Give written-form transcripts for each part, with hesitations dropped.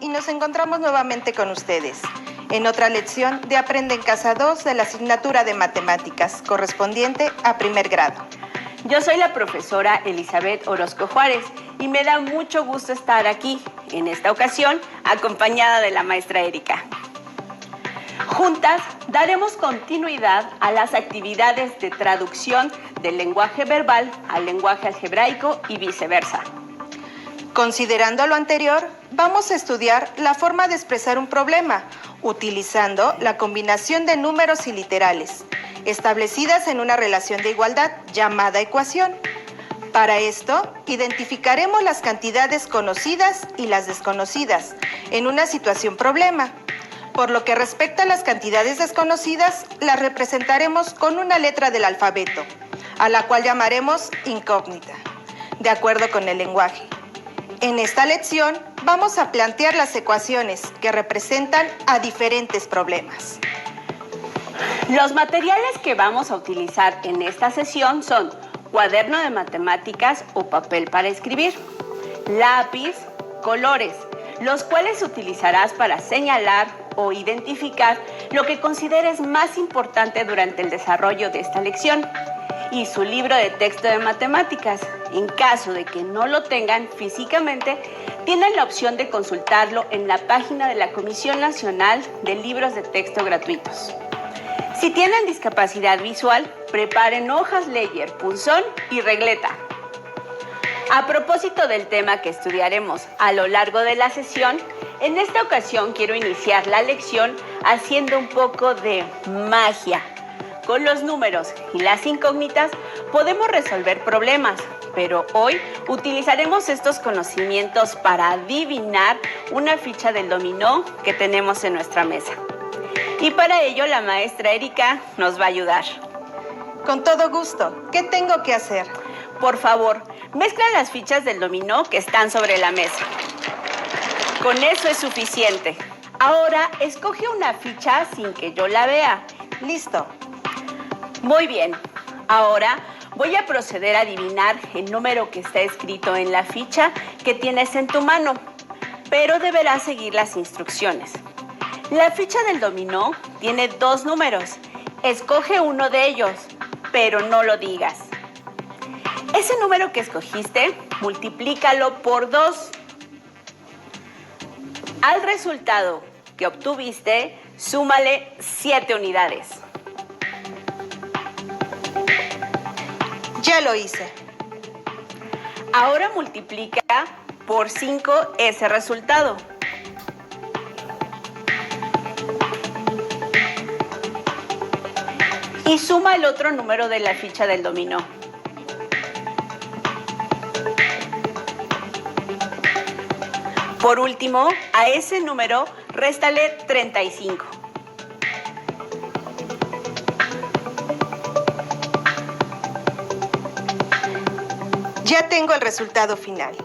y nos encontramos nuevamente con ustedes en otra lección de Aprende en Casa 2 de la asignatura de Matemáticas, correspondiente a primer grado. Yo soy la profesora Elizabeth Orozco Juárez y me da mucho gusto estar aquí, en esta ocasión, acompañada de la maestra Erika. Juntas daremos continuidad a las actividades de traducción del lenguaje verbal al lenguaje algebraico y viceversa. Considerando lo anterior, vamos a estudiar la forma de expresar un problema utilizando la combinación de números y literales, establecidas en una relación de igualdad llamada ecuación. Para esto, identificaremos las cantidades conocidas y las desconocidas en una situación problema. Por lo que respecta a las cantidades desconocidas, las representaremos con una letra del alfabeto, a la cual llamaremos incógnita, de acuerdo con el lenguaje. En esta lección vamos a plantear las ecuaciones que representan a diferentes problemas. Los materiales que vamos a utilizar en esta sesión son cuaderno de matemáticas o papel para escribir, lápiz, colores, los cuales utilizarás para señalar o identificar lo que consideres más importante durante el desarrollo de esta lección, y su libro de texto de matemáticas. En caso de que no lo tengan físicamente, tienen la opción de consultarlo en la página de la Comisión Nacional de Libros de Texto Gratuitos. Si tienen discapacidad visual, preparen hojas Leyer, punzón y regleta. A propósito del tema que estudiaremos a lo largo de la sesión, en esta ocasión quiero iniciar la lección haciendo un poco de magia. Con los números y las incógnitas podemos resolver problemas, pero hoy utilizaremos estos conocimientos para adivinar una ficha del dominó que tenemos en nuestra mesa. Y para ello la maestra Erika nos va a ayudar. Con todo gusto. ¿Qué tengo que hacer? Por favor, mezcla las fichas del dominó que están sobre la mesa. Con eso es suficiente. Ahora escoge una ficha sin que yo la vea. Listo. Muy bien. Ahora voy a proceder a adivinar el número que está escrito en la ficha que tienes en tu mano, pero deberás seguir las instrucciones. La ficha del dominó tiene 2 números. Escoge uno de ellos, pero no lo digas. Ese número que escogiste, multiplícalo por 2. Al resultado que obtuviste, súmale 7 unidades. Ya lo hice. Ahora multiplica por 5 ese resultado. Y suma el otro número de la ficha del dominó. Por último, a ese número réstale 35. Ya tengo el resultado final.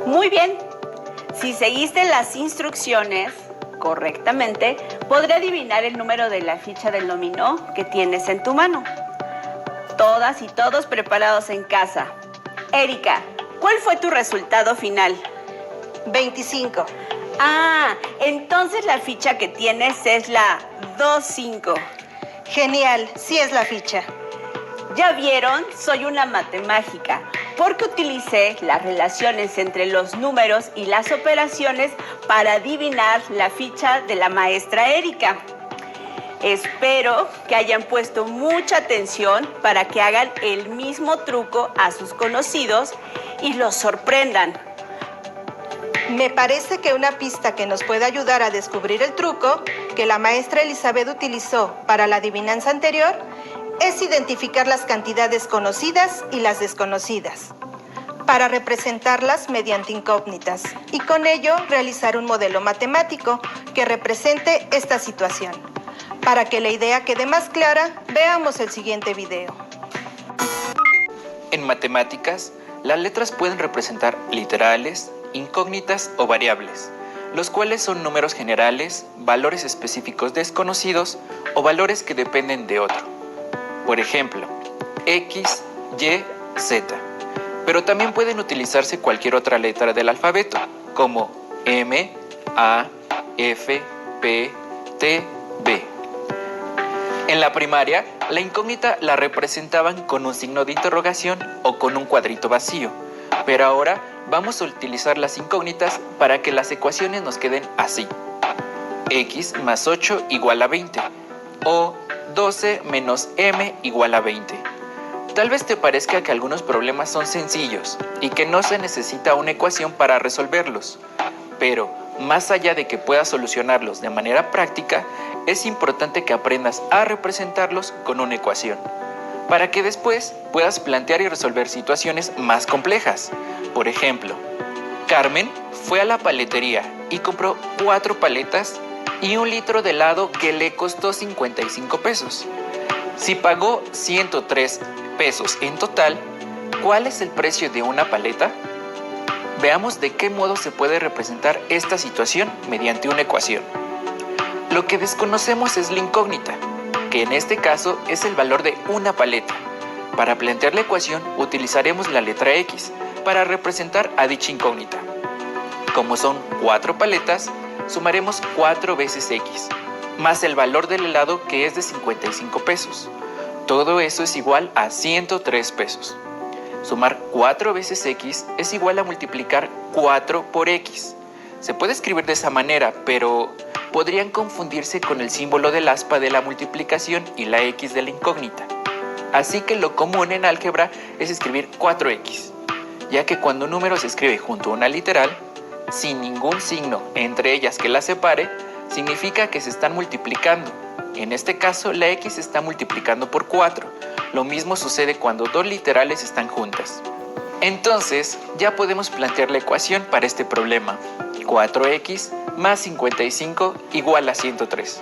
Muy bien. Si seguiste las instrucciones correctamente, podré adivinar el número de la ficha del dominó que tienes en tu mano. Todas y todos preparados en casa. Erika, ¿cuál fue tu resultado final? 25. Ah, entonces la ficha que tienes es la 25. Genial, sí es la ficha. ¿Ya vieron? Soy una matemágica, porque utilicé las relaciones entre los números y las operaciones para adivinar la ficha de la maestra Erika. Espero que hayan puesto mucha atención para que hagan el mismo truco a sus conocidos y los sorprendan. Me parece que una pista que nos puede ayudar a descubrir el truco que la maestra Elizabeth utilizó para la adivinanza anterior es identificar las cantidades conocidas y las desconocidas, para representarlas mediante incógnitas y con ello realizar un modelo matemático que represente esta situación. Para que la idea quede más clara, veamos el siguiente video. En matemáticas, las letras pueden representar literales, incógnitas o variables, los cuales son números generales, valores específicos desconocidos o valores que dependen de otro. Por ejemplo, X, Y, Z. Pero también pueden utilizarse cualquier otra letra del alfabeto, como M, A, F, P, T, B. En la primaria, la incógnita la representaban con un signo de interrogación o con un cuadrito vacío, pero ahora vamos a utilizar las incógnitas para que las ecuaciones nos queden así: x más 8 igual a 20 o 12 menos m igual a 20. Tal vez te parezca que algunos problemas son sencillos y que no se necesita una ecuación para resolverlos, pero más allá de que puedas solucionarlos de manera práctica, es importante que aprendas a representarlos con una ecuación, para que después puedas plantear y resolver situaciones más complejas. Por ejemplo, Carmen fue a la paletería y compró 4 paletas y 1 litro de helado que le costó 55 pesos. Si pagó 103 pesos en total, ¿cuál es el precio de una paleta? Veamos de qué modo se puede representar esta situación mediante una ecuación. Lo que desconocemos es la incógnita, que en este caso es el valor de una paleta. Para plantear la ecuación utilizaremos la letra X para representar a dicha incógnita. Como son 4 paletas, sumaremos 4 veces X, más el valor del helado que es de 55 pesos. Todo eso es igual a 103 pesos. Sumar 4 veces X es igual a multiplicar 4 por X. Se puede escribir de esa manera, pero podrían confundirse con el símbolo del aspa de la multiplicación y la X de la incógnita. Así que lo común en álgebra es escribir 4X, ya que cuando un número se escribe junto a una literal, sin ningún signo entre ellas que la separe, significa que se están multiplicando. En este caso, la X se está multiplicando por 4. Lo mismo sucede cuando dos literales están juntas. Entonces, ya podemos plantear la ecuación para este problema. 4X más 55 igual a 103.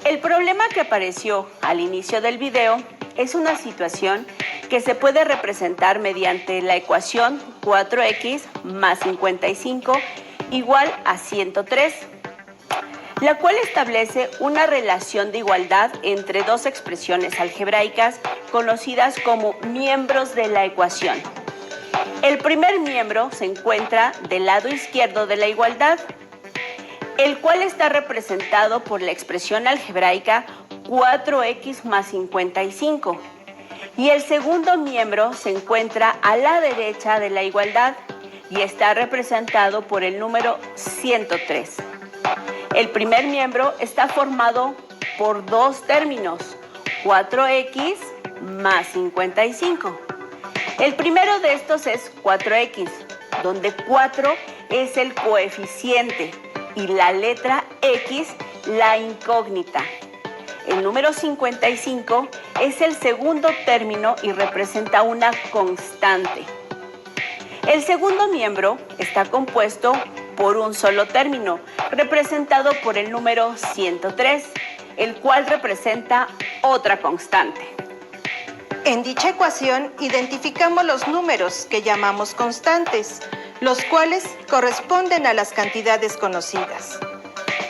El problema que apareció al inicio del video es una situación que se puede representar mediante la ecuación 4x más 55 igual a 103, la cual establece una relación de igualdad entre dos expresiones algebraicas conocidas como miembros de la ecuación. El primer miembro se encuentra del lado izquierdo de la igualdad, el cual está representado por la expresión algebraica 4x más 55. Y el segundo miembro se encuentra a la derecha de la igualdad y está representado por el número 103. El primer miembro está formado por dos términos, 4x más 55. El primero de estos es 4x, donde 4 es el coeficiente y la letra X la incógnita. El número 55 es el segundo término y representa una constante. El segundo miembro está compuesto por un solo término, representado por el número 103, el cual representa otra constante. En dicha ecuación identificamos los números que llamamos constantes, los cuales corresponden a las cantidades conocidas.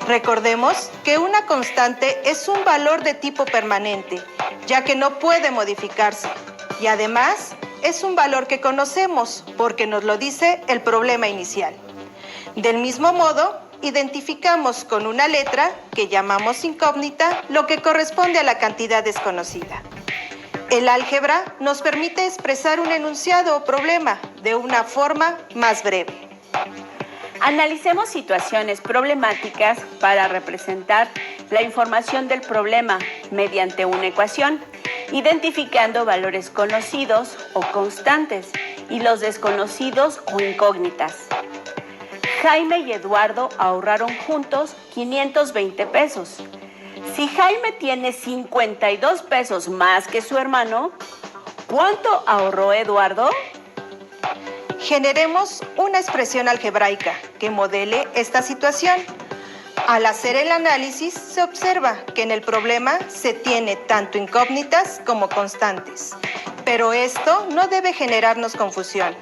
Recordemos que una constante es un valor de tipo permanente, ya que no puede modificarse, y además es un valor que conocemos porque nos lo dice el problema inicial. Del mismo modo, identificamos con una letra que llamamos incógnita lo que corresponde a la cantidad desconocida. El álgebra nos permite expresar un enunciado o problema de una forma más breve. Analicemos situaciones problemáticas para representar la información del problema mediante una ecuación, identificando valores conocidos o constantes y los desconocidos o incógnitas. Jaime y Eduardo ahorraron juntos 520 pesos. Si Jaime tiene 52 pesos más que su hermano, ¿cuánto ahorró Eduardo? Generemos una expresión algebraica que modele esta situación. Al hacer el análisis, se observa que en el problema se tiene tanto incógnitas como constantes, pero esto no debe generarnos confusión.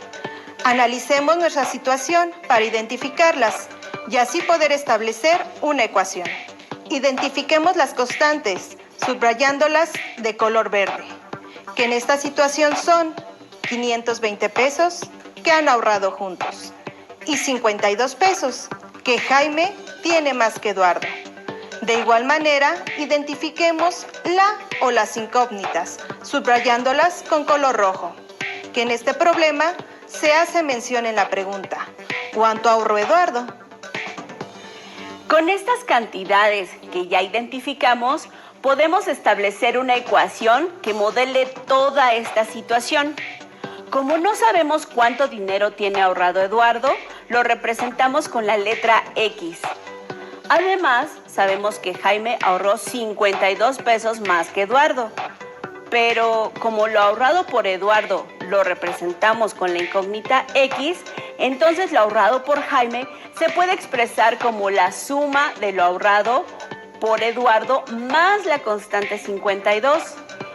Analicemos nuestra situación para identificarlas y así poder establecer una ecuación. Identifiquemos las constantes, subrayándolas de color verde, que en esta situación son 520 pesos que han ahorrado juntos, y 52 pesos, que Jaime tiene más que Eduardo. De igual manera, identifiquemos la o las incógnitas, subrayándolas con color rojo, que en este problema se hace mención en la pregunta: ¿cuánto ahorró Eduardo? Con estas cantidades que ya identificamos, podemos establecer una ecuación que modele toda esta situación. Como no sabemos cuánto dinero tiene ahorrado Eduardo, lo representamos con la letra X. Además, sabemos que Jaime ahorró 52 pesos más que Eduardo. Pero como lo ahorrado por Eduardo lo representamos con la incógnita X, entonces lo ahorrado por Jaime se puede expresar como la suma de lo ahorrado por Eduardo más la constante 52,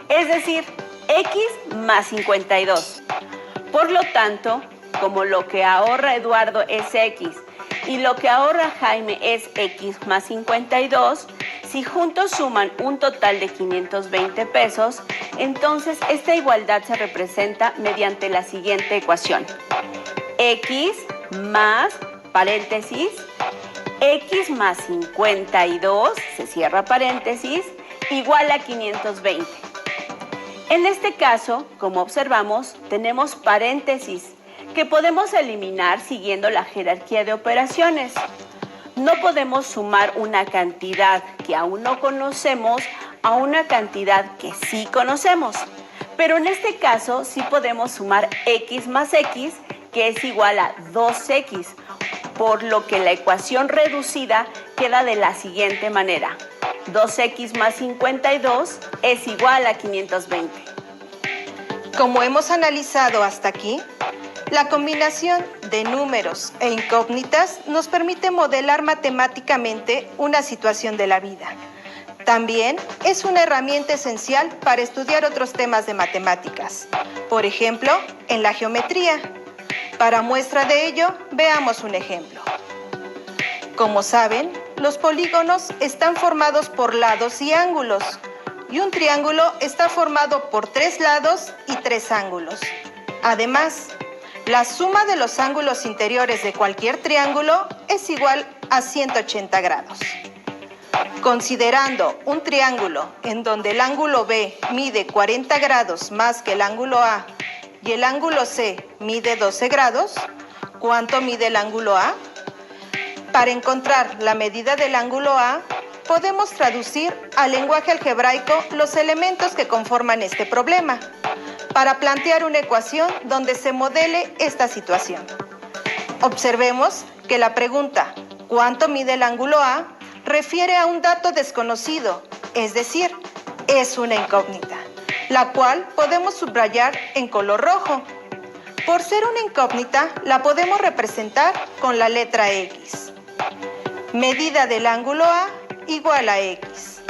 es decir, X más 52. Por lo tanto, como lo que ahorra Eduardo es X y lo que ahorra Jaime es X más 52, si juntos suman un total de 520 pesos, entonces esta igualdad se representa mediante la siguiente ecuación: X más, paréntesis, X más 52, se cierra paréntesis, igual a 520. En este caso, como observamos, tenemos paréntesis que podemos eliminar siguiendo la jerarquía de operaciones. No podemos sumar una cantidad que aún no conocemos a una cantidad que sí conocemos. Pero en este caso sí podemos sumar X más X, que es igual a 2X, por lo que la ecuación reducida queda de la siguiente manera: 2X más 52 es igual a 520. Como hemos analizado hasta aquí, la combinación de números e incógnitas nos permite modelar matemáticamente una situación de la vida. También es una herramienta esencial para estudiar otros temas de matemáticas, por ejemplo, en la geometría. Para muestra de ello, veamos un ejemplo. Como saben, los polígonos están formados por lados y ángulos, y un triángulo está formado por 3 lados y 3 ángulos. Además, la suma de los ángulos interiores de cualquier triángulo es igual a 180 grados. Considerando un triángulo en donde el ángulo B mide 40 grados más que el ángulo A y el ángulo C mide 12 grados, ¿cuánto mide el ángulo A? Para encontrar la medida del ángulo A, podemos traducir al lenguaje algebraico los elementos que conforman este problema, para plantear una ecuación donde se modele esta situación. Observemos que la pregunta ¿cuánto mide el ángulo A? Refiere a un dato desconocido, es decir, es una incógnita, la cual podemos subrayar en color rojo. Por ser una incógnita, la podemos representar con la letra X. Medida del ángulo A igual a X.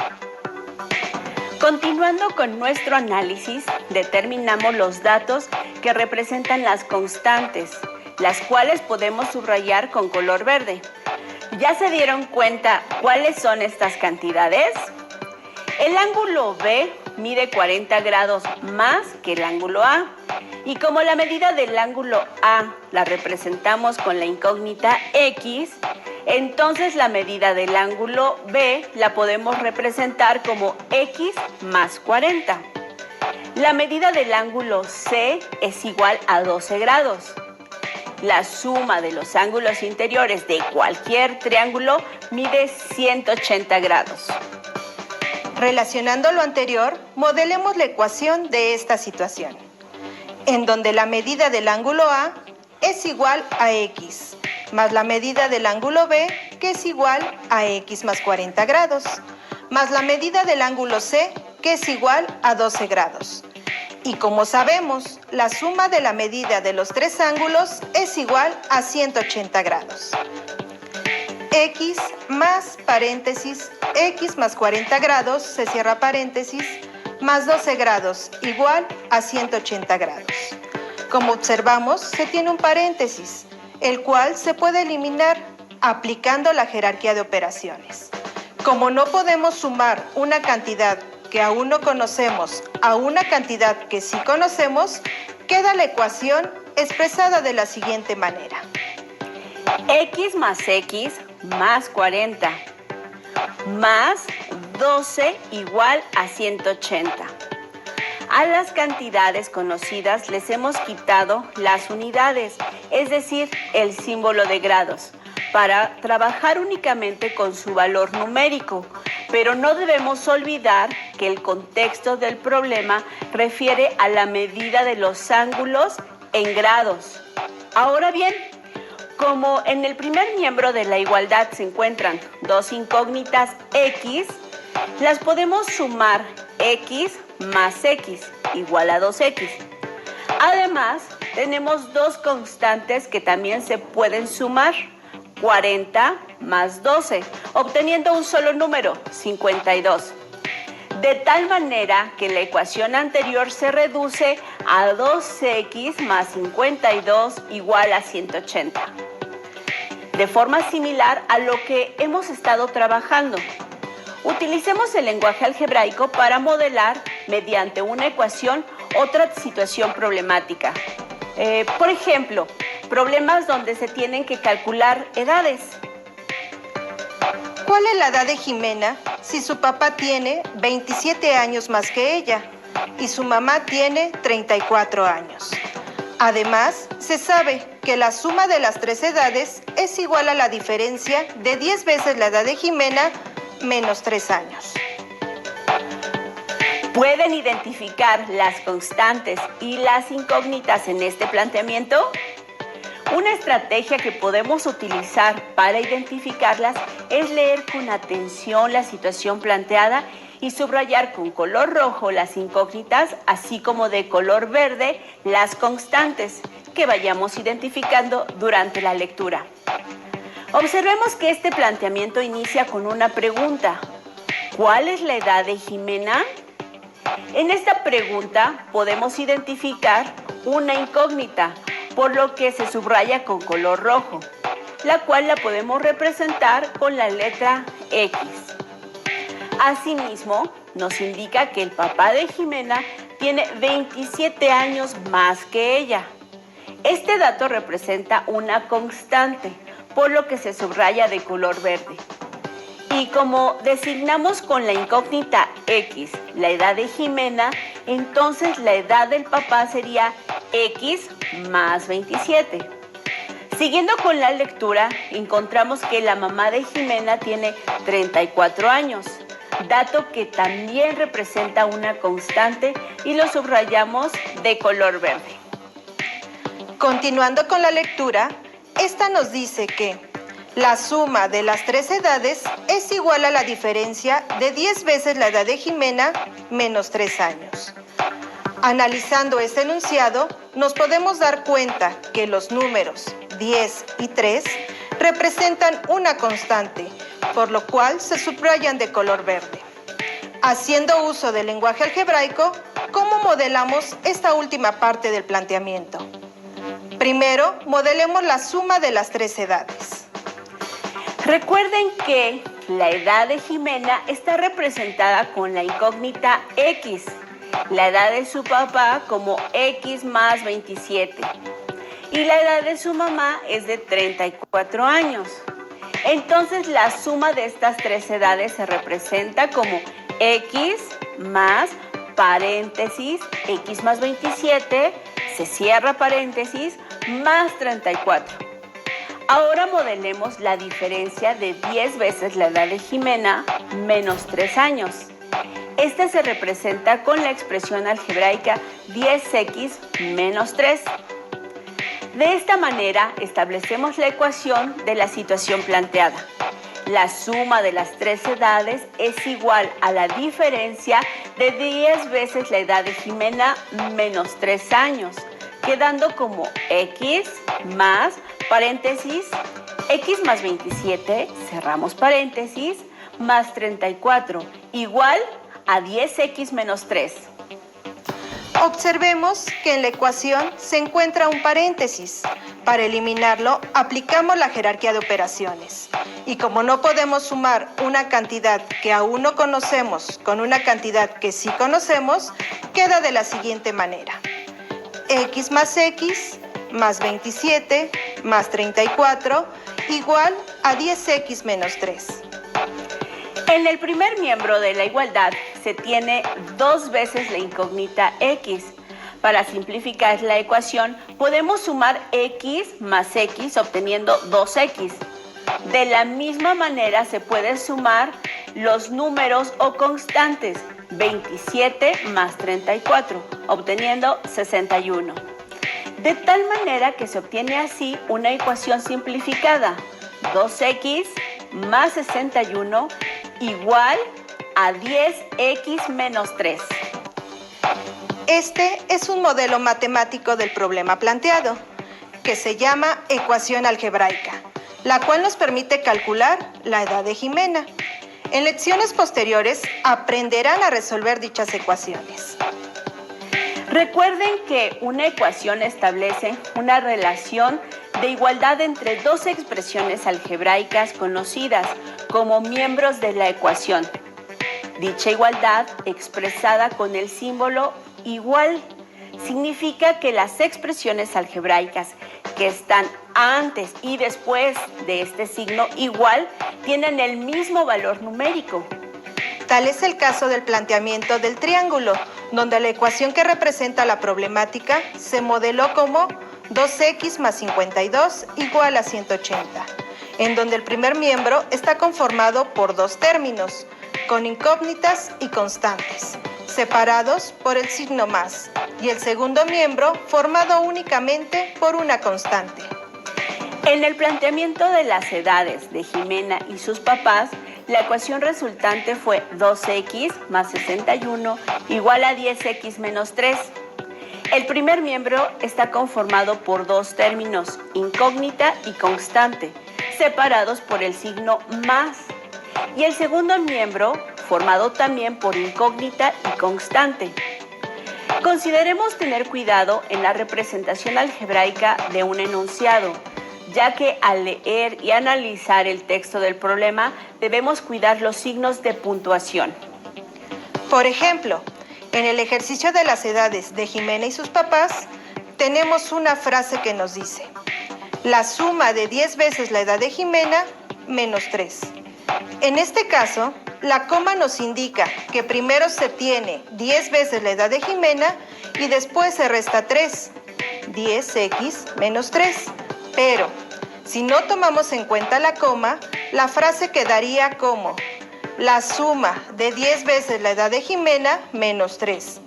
Continuando con nuestro análisis, determinamos los datos que representan las constantes, las cuales podemos subrayar con color verde. ¿Ya se dieron cuenta cuáles son estas cantidades? El ángulo B mide 40 grados más que el ángulo A. Y como la medida del ángulo A la representamos con la incógnita X, entonces la medida del ángulo B la podemos representar como X más 40. La medida del ángulo C es igual a 12 grados. La suma de los ángulos interiores de cualquier triángulo mide 180 grados. Relacionando lo anterior, modelemos la ecuación de esta situación, en donde la medida del ángulo A es igual a X, más la medida del ángulo B, que es igual a X más 40 grados, más la medida del ángulo C, que es igual a 12 grados. Y como sabemos, la suma de la medida de los 3 ángulos es igual a 180 grados. X más paréntesis, X más 40 grados, se cierra paréntesis, más 12 grados, igual a 180 grados. Como observamos, se tiene un paréntesis, el cual se puede eliminar aplicando la jerarquía de operaciones. Como no podemos sumar una cantidad que aún no conocemos a una cantidad que sí conocemos, queda la ecuación expresada de la siguiente manera. X más X más 40 más 12 igual a 180. A las cantidades conocidas les hemos quitado las unidades, es decir, el símbolo de grados, para trabajar únicamente con su valor numérico. Pero no debemos olvidar que el contexto del problema refiere a la medida de los ángulos en grados. Ahora bien, como en el primer miembro de la igualdad se encuentran dos incógnitas X, las podemos sumar X más X igual a 2X. Además, tenemos dos constantes que también se pueden sumar, 40 más 12, obteniendo un solo número, 52. De tal manera que la ecuación anterior se reduce a 2x más 52 igual a 180. De forma similar a lo que hemos estado trabajando, utilicemos el lenguaje algebraico para modelar mediante una ecuación otra situación problemática. Por ejemplo, problemas donde se tienen que calcular edades. ¿Cuál es la edad de Jimena si su papá tiene 27 años más que ella y su mamá tiene 34 años? Además, se sabe que la suma de las tres edades es igual a la diferencia de 10 veces la edad de Jimena menos 3 años. ¿Pueden identificar las constantes y las incógnitas en este planteamiento? Una estrategia que podemos utilizar para identificarlas es leer con atención la situación planteada y subrayar con color rojo las incógnitas, así como de color verde las constantes que vayamos identificando durante la lectura. Observemos que este planteamiento inicia con una pregunta. ¿Cuál es la edad de Jimena? En esta pregunta podemos identificar una incógnita, por lo que se subraya con color rojo, la cual la podemos representar con la letra X. Asimismo, nos indica que el papá de Jimena tiene 27 años más que ella. Este dato representa una constante, por lo que se subraya de color verde. Y como designamos con la incógnita X la edad de Jimena, entonces la edad del papá sería X más 27. Siguiendo con la lectura, encontramos que la mamá de Jimena tiene 34 años, dato que también representa una constante y lo subrayamos de color verde. Continuando con la lectura, esta nos dice que la suma de las tres edades es igual a la diferencia de 10 veces la edad de Jimena menos 3 años. Analizando este enunciado, nos podemos dar cuenta que los números 10 y 3 representan una constante, por lo cual se subrayan de color verde. Haciendo uso del lenguaje algebraico, ¿cómo modelamos esta última parte del planteamiento? Primero, modelemos la suma de las tres edades. Recuerden que la edad de Jimena está representada con la incógnita X, la edad de su papá como X más 27 y la edad de su mamá es de 34 años. Entonces la suma de estas tres edades se representa como X más paréntesis, X más 27, se cierra paréntesis, más 34. Ahora modelemos la diferencia de 10 veces la edad de Jimena menos 3 años. Esta se representa con la expresión algebraica 10x menos 3. De esta manera establecemos la ecuación de la situación planteada. La suma de las tres edades es igual a la diferencia de 10 veces la edad de Jimena menos 3 años, quedando como X más paréntesis, X más 27, cerramos paréntesis, más 34, igual a 10x menos 3. Observemos que en la ecuación se encuentra un paréntesis. Para eliminarlo, aplicamos la jerarquía de operaciones. Y como no podemos sumar una cantidad que aún no conocemos con una cantidad que sí conocemos, queda de la siguiente manera. X más X más 27 más 34 igual a 10x menos 3. En el primer miembro de la igualdad se tiene 2 veces la incógnita x. Para simplificar la ecuación, podemos sumar x más x obteniendo 2x. De la misma manera se pueden sumar los números o constantes 27 más 34, obteniendo 61. De tal manera que se obtiene así una ecuación simplificada, 2x más 61 igual a 10x menos 3. Este es un modelo matemático del problema planteado, que se llama ecuación algebraica, la cual nos permite calcular la edad de Jimena. En lecciones posteriores aprenderán a resolver dichas ecuaciones. Recuerden que una ecuación establece una relación de igualdad entre dos expresiones algebraicas conocidas como miembros de la ecuación. Dicha igualdad, expresada con el símbolo igual, significa que las expresiones algebraicas que están antes y después de este signo igual tienen el mismo valor numérico. Tal es el caso del planteamiento del triángulo, donde la ecuación que representa la problemática se modeló como 2x más 52 igual a 180, en donde el primer miembro está conformado por dos términos, con incógnitas y constantes, separados por el signo más, y el segundo miembro formado únicamente por una constante. En el planteamiento de las edades de Jimena y sus papás, la ecuación resultante fue 2x más 61 igual a 10x menos 3. El primer miembro está conformado por dos términos, incógnita y constante, separados por el signo más. Y el segundo miembro, formado también por incógnita y constante. Consideremos tener cuidado en la representación algebraica de un enunciado, ya que al leer y analizar el texto del problema debemos cuidar los signos de puntuación. Por ejemplo, en el ejercicio de las edades de Jimena y sus papás, tenemos una frase que nos dice: la suma de 10 veces la edad de Jimena menos 3. En este caso, la coma nos indica que primero se tiene 10 veces la edad de Jimena y después se resta 3, 10x menos 3. Pero, si no tomamos en cuenta la coma, la frase quedaría como la suma de 10 veces la edad de Jimena menos 3.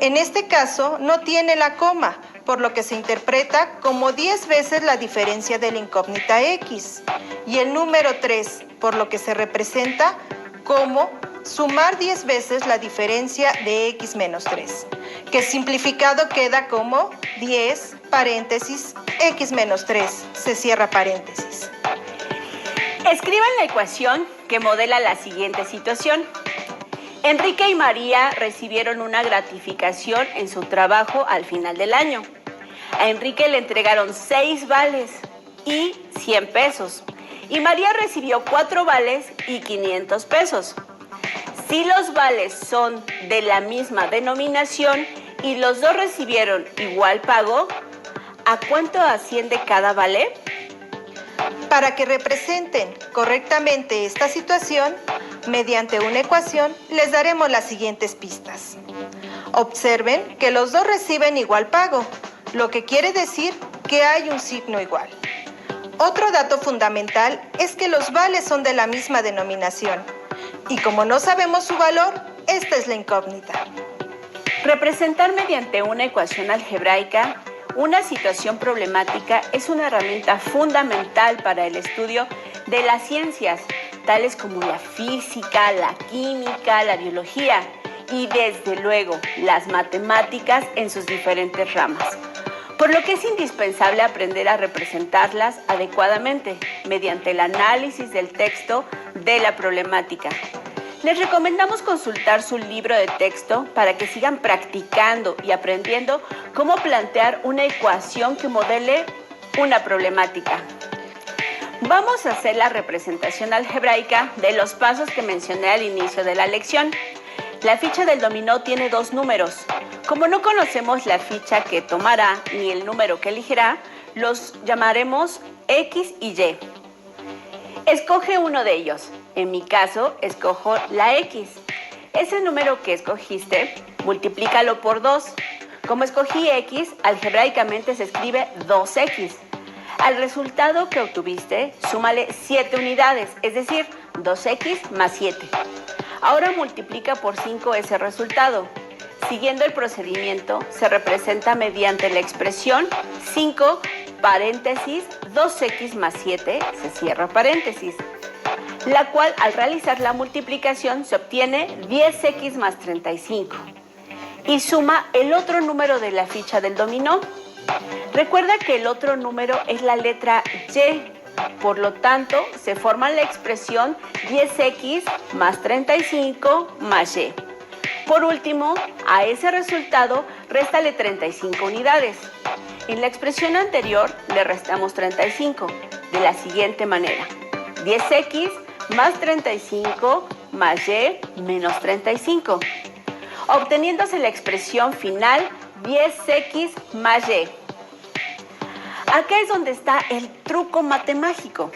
En este caso, no tiene la coma, por lo que se interpreta como 10 veces la diferencia de la incógnita x, y el número 3, por lo que se representa como sumar 10 veces la diferencia de x menos 3, que simplificado queda como 10 paréntesis x menos 3, se cierra paréntesis. Escriban la ecuación que modela la siguiente situación. Enrique y María recibieron una gratificación en su trabajo al final del año. A Enrique le entregaron 6 vales y 100 pesos. Y María recibió 4 vales y 500 pesos. Si los vales son de la misma denominación y los dos recibieron igual pago, ¿a cuánto asciende cada vale? Para que representen correctamente esta situación, mediante una ecuación, les daremos las siguientes pistas. Observen que los dos reciben igual pago, lo que quiere decir que hay un signo igual. Otro dato fundamental es que los vales son de la misma denominación, y como no sabemos su valor, esta es la incógnita. Representar mediante una ecuación algebraica una situación problemática es una herramienta fundamental para el estudio de las ciencias, tales como la física, la química, la biología y, desde luego, las matemáticas en sus diferentes ramas. Por lo que es indispensable aprender a representarlas adecuadamente mediante el análisis del texto de la problemática. Les recomendamos consultar su libro de texto para que sigan practicando y aprendiendo cómo plantear una ecuación que modele una problemática. Vamos a hacer la representación algebraica de los pasos que mencioné al inicio de la lección. La ficha del dominó tiene 2 números. Como no conocemos la ficha que tomará ni el número que elegirá, Los llamaremos X y Y. Escoge uno de ellos. En mi caso, escojo la X. Ese número que escogiste, multiplícalo por 2. Como escogí X, algebraicamente se escribe 2X. Al resultado que obtuviste, súmale 7 unidades, es decir, 2X más 7. Ahora multiplica por 5 ese resultado. Siguiendo el procedimiento, se representa mediante la expresión 5 paréntesis 2X más 7, se cierra paréntesis, la cual al realizar la multiplicación se obtiene 10X más 35 y suma el otro número de la ficha del dominó. Recuerda que el otro número es la letra Y, por lo tanto se forma la expresión 10X más 35 más Y. Por último, a ese resultado réstale 35 unidades. En la expresión anterior le restamos 35, de la siguiente manera: 10X más 35 más Y menos 35, obteniéndose la expresión final 10X más Y. Acá es donde está el truco matemático,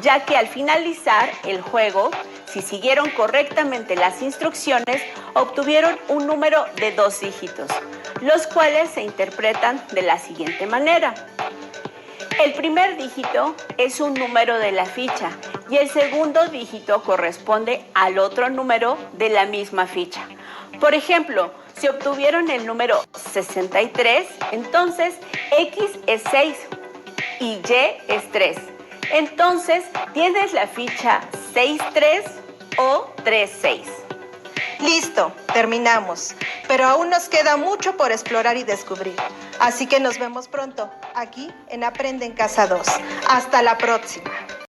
ya que al finalizar el juego, si siguieron correctamente las instrucciones, obtuvieron un número de 2 dígitos, los cuales se interpretan de la siguiente manera. El primer dígito es un número de la ficha y el segundo dígito corresponde al otro número de la misma ficha. Por ejemplo, si obtuvieron el número 63, entonces X es 6 y Y es 3. Entonces tienes la ficha 63 o 36. Listo, terminamos. Pero aún nos queda mucho por explorar y descubrir. Así que nos vemos pronto, aquí en Aprende en Casa 2. Hasta la próxima.